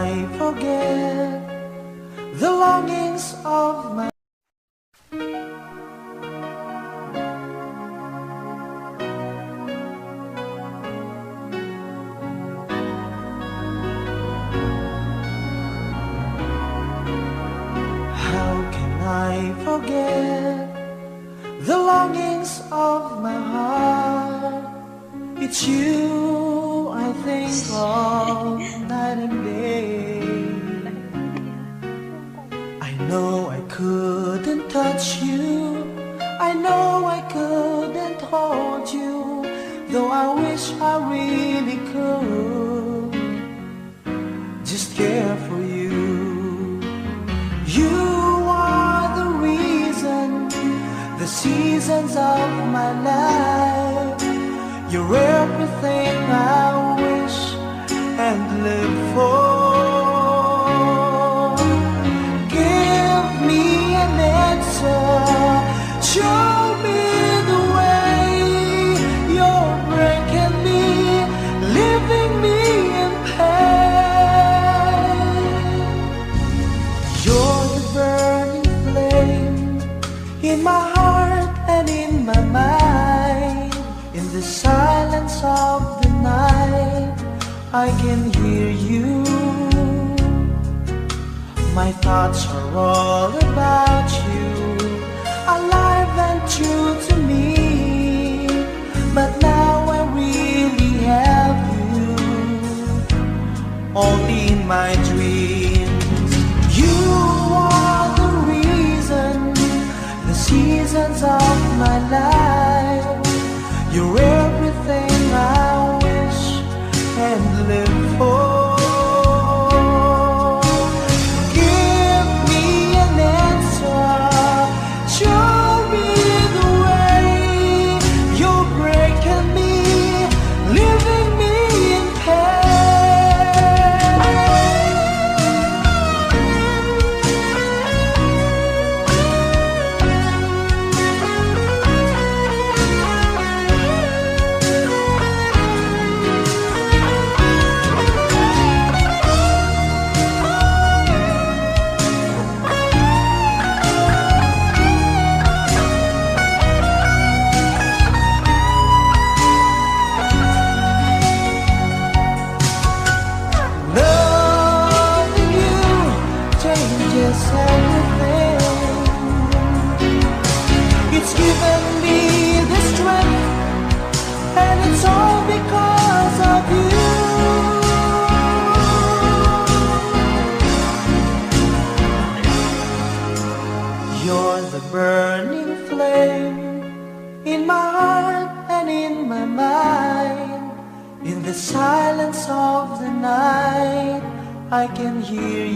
I forget the longings of my How can I forget the longings of my heart? It's you I think of night and day. I know I couldn't touch you, I know I couldn't hold you, though I wish I really could just care for you. You are the reason, the seasons of my life. You're everything I wish and live for. Give me an answer, show me the way. You're breaking me, leaving me in pain. You're the burning flame in my heart and in my mind. In the silence of the night, I can hear you. My thoughts are all about you, alive and true to me. But now I really have you, only in my dreams. You are the reason, the seasons of my life. You're everything I wish and live for. Give me an answer, show me the way. You're breaking me, leaving me in everything. It's given me the strength, and it's all because of you. You're the burning flame in my heart and in my mind. In the silence of the night, I can hear you.